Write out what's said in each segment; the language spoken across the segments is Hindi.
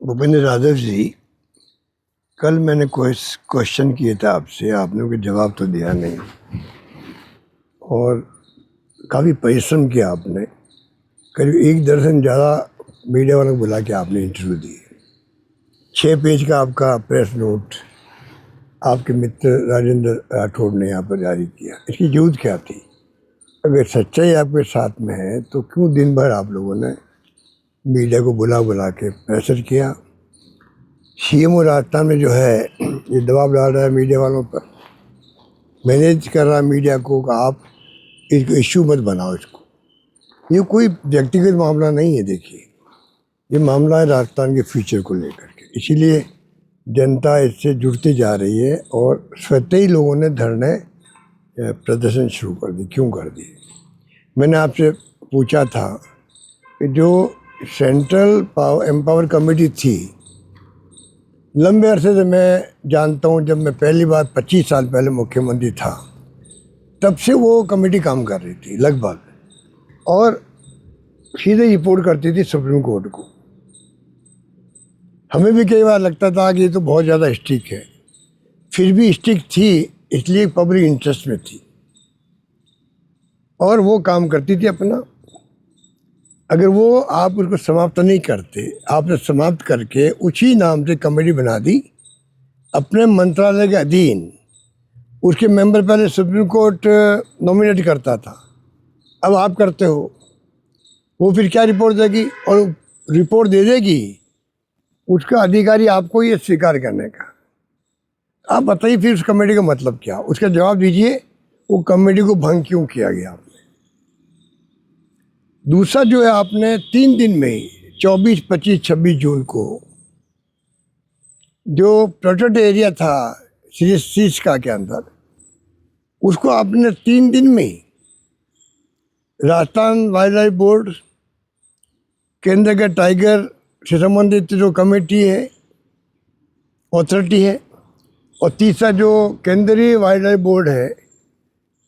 भूपेंद्र यादव जी, कल मैंने क्वेश्चन किए थे आपसे, आपने कोई जवाब तो दिया नहीं और काफ़ी परिश्रम किया आपने। करीब 1 दर्जन ज़्यादा मीडिया वालों को बुला के आपने इंटरव्यू दिए। 6 पेज का आपका प्रेस नोट आपके मित्र राजेंद्र राठौड़ ने यहाँ पर जारी किया। इसकी जरूरत क्या थी? अगर सच्चाई आपके साथ में है तो क्यों दिन भर आप लोगों ने मीडिया को बुला के प्रेशर किया? सीएम राजस्थान में जो है ये दबाव डाल रहा है मीडिया वालों पर, मैनेज कर रहा है मीडिया को कि आप इसको इश्यू मत बनाओ इसको। ये कोई व्यक्तिगत मामला नहीं है, देखिए ये मामला है राजस्थान के फ्यूचर को लेकर के। इसीलिए जनता इससे जुड़ती जा रही है और स्वतः ही लोगों ने धरने प्रदर्शन शुरू कर दी। क्यों कर दिए? मैंने आपसे पूछा था कि जो सेंट्रल एम्पावर कमेटी थी, लंबे अरसे से मैं जानता हूँ, जब मैं पहली बार 25 साल पहले मुख्यमंत्री था तब से वो कमेटी काम कर रही थी लगभग, और सीधे रिपोर्ट करती थी सुप्रीम कोर्ट को। हमें भी कई बार लगता था कि ये तो बहुत ज़्यादा स्ट्रिक्ट है, फिर भी स्ट्रिक्ट थी इसलिए पब्लिक इंटरेस्ट में थी और वो काम करती थी अपना। अगर वो आप उसको समाप्त नहीं करते, आपने समाप्त करके उसी नाम से कमेटी बना दी अपने मंत्रालय के अधीन। उसके मेंबर पहले सुप्रीम कोर्ट नॉमिनेट करता था, अब आप करते हो। वो फिर क्या रिपोर्ट देगी, और रिपोर्ट दे देगी उसका अधिकारी आपको ये स्वीकार करने का। आप बताइए फिर उस कमेटी का मतलब क्या? उसका जवाब दीजिए, वो कमेटी को भंग क्यों किया गया आपने? दूसरा जो है, आपने 3 दिन में ही 24, 25, 26 जून को जो प्रोटेक्टेड एरिया था शीर्षका के अंदर, उसको आपने 3 दिन में ही राजस्थान वाइल्ड लाइफ बोर्ड, केंद्र के टाइगर से संबंधित जो कमेटी है, अथॉरिटी है, और तीसरा जो केंद्रीय वाइल्ड लाइफ बोर्ड है,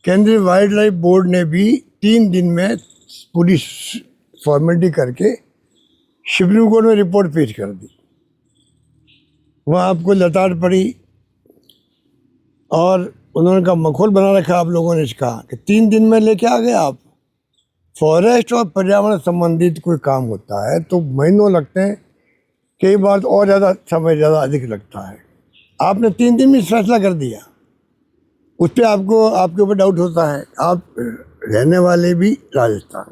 केंद्रीय वाइल्ड लाइफ बोर्ड ने भी 3 दिन में पूरी फॉर्मेलिटी करके सुप्रीम कोर्ट में रिपोर्ट पेश कर दी। वहाँ आपको लताड़ पड़ी और उन्होंने कहा मखौल बना रखा आप लोगों ने इसका कि 3 दिन में लेके आ गए आप। फॉरेस्ट और पर्यावरण संबंधित कोई काम होता है तो महीनों लगते हैं, कई बार और ज़्यादा समय ज़्यादा अधिक लगता है। आपने 3 दिन में फैसला कर दिया, उस पर आपको आपके ऊपर डाउट होता है। आप रहने वाले भी राजस्थान,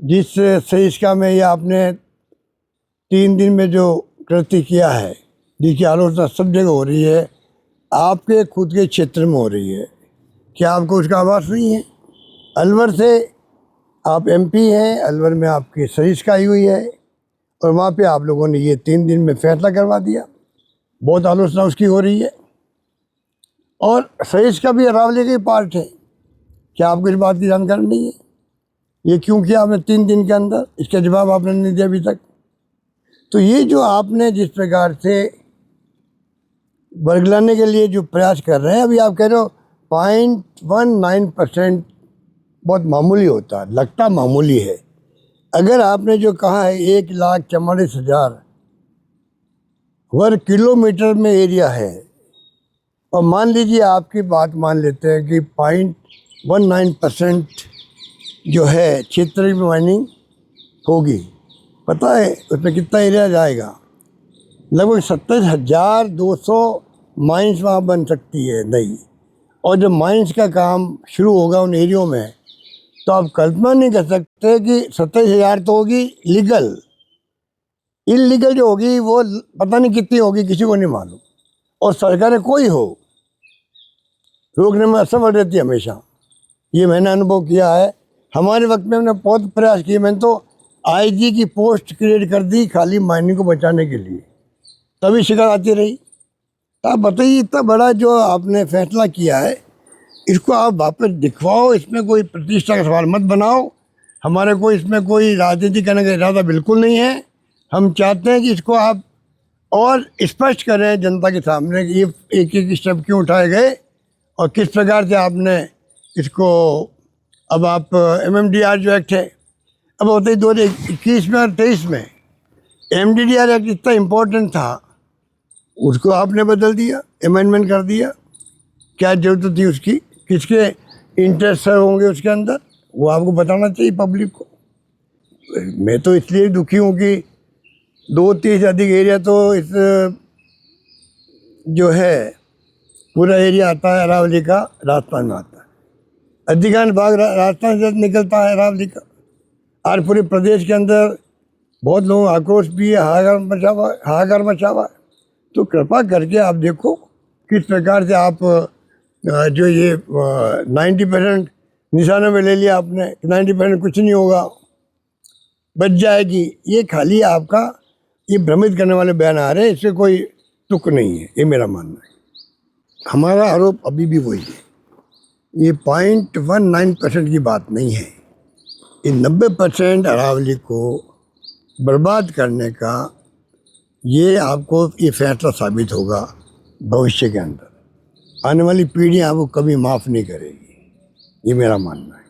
जिस सहिष्का में ये आपने 3 दिन में जो कृत्य किया है, जिसकी आलोचना सब जगह हो रही है, आपके खुद के क्षेत्र में हो रही है, क्या आपको उसका आभास नहीं है? अलवर से आप एमपी हैं, अलवर में आपकी सहिष्का आई हुई है और वहाँ पे आप लोगों ने ये 3 दिन में फैसला करवा दिया। बहुत आलोचना उसकी हो रही है और सहिष्का भी अरावली का पार्ट है। क्या आपको इस बात की जानकारी नहीं है? ये क्यों किया आपने 3 दिन के अंदर? इसका जवाब आपने नहीं दिया अभी तक। तो ये जो आपने जिस प्रकार से बरगलाने के लिए जो प्रयास कर रहे हैं, अभी आप कह रहे हो 0.19% बहुत मामूली होता है, लगता मामूली है। अगर आपने जो कहा है 1,44,000 वर्ग किलोमीटर में एरिया है, और मान लीजिए आपकी बात मान लेते हैं कि 0.19% जो है क्षेत्र में माइनिंग होगी, पता है उसमें कितना एरिया जाएगा? लगभग 27,200 माइंस वहाँ बन सकती है नई। और जब माइंस का काम शुरू होगा उन एरियो में, तो आप कल्पना नहीं कर सकते कि 27,000 तो होगी लीगल, इलीगल जो होगी वो पता नहीं कितनी होगी, किसी को नहीं मालूम। और सरकारें कोई हो रोकने में असफल रहती है हमेशा, ये मैंने अनुभव किया है। हमारे वक्त में हमने बहुत प्रयास किए, मैंने तो आईजी की पोस्ट क्रिएट कर दी खाली माइनिंग को बचाने के लिए, तभी शिकायत आती रही। आप बताइए, इतना बड़ा जो आपने फैसला किया है, इसको आप वापस दिखवाओ, इसमें कोई प्रतिष्ठा का सवाल मत बनाओ। हमारे को इसमें कोई राजनीति करने का इरादा बिल्कुल नहीं है। हम चाहते हैं कि इसको आप और स्पष्ट करें जनता के सामने कि ये एक स्टेप क्यों उठाए गए और किस प्रकार से आपने इसको। अब आप MMDR जो एक्ट है, अब होते ही 2021 में और 23 में एमडीडीआर एक्ट इतना इम्पोर्टेंट था, उसको आपने बदल दिया, अमेंडमेंट कर दिया। क्या जरूरत थी उसकी? किसके इंटरेस्ट होंगे उसके अंदर, वो आपको बताना चाहिए पब्लिक को। मैं तो इसलिए दुखी हूँ कि 2-3 से अधिक एरिया तो इस जो है पूरा एरिया आता है अरावली का, राजस्थान में आता है। अधिकांश भाग राजस्थान से निकलता है अरावली का, और पूरे प्रदेश के अंदर बहुत लोगों का आक्रोश भी है, हाहाकार मचा हुआ है। तो कृपा करके आप देखो किस प्रकार से आप जो ये 90% निशानों में ले लिया आपने, 90% कुछ नहीं होगा, बच जाएगी। ये खाली आपका ये भ्रमित करने वाले बयान आ रहे हैं, इससे कोई तुक नहीं है, ये मेरा मानना है। हमारा आरोप अभी भी वही है, ये 0.19% की बात नहीं है, ये 90% अरावली को बर्बाद करने का ये आपको ये फैसला साबित होगा भविष्य के अंदर। आने वाली पीढ़ियाँ आपको कभी माफ़ नहीं करेगी, ये मेरा मानना है।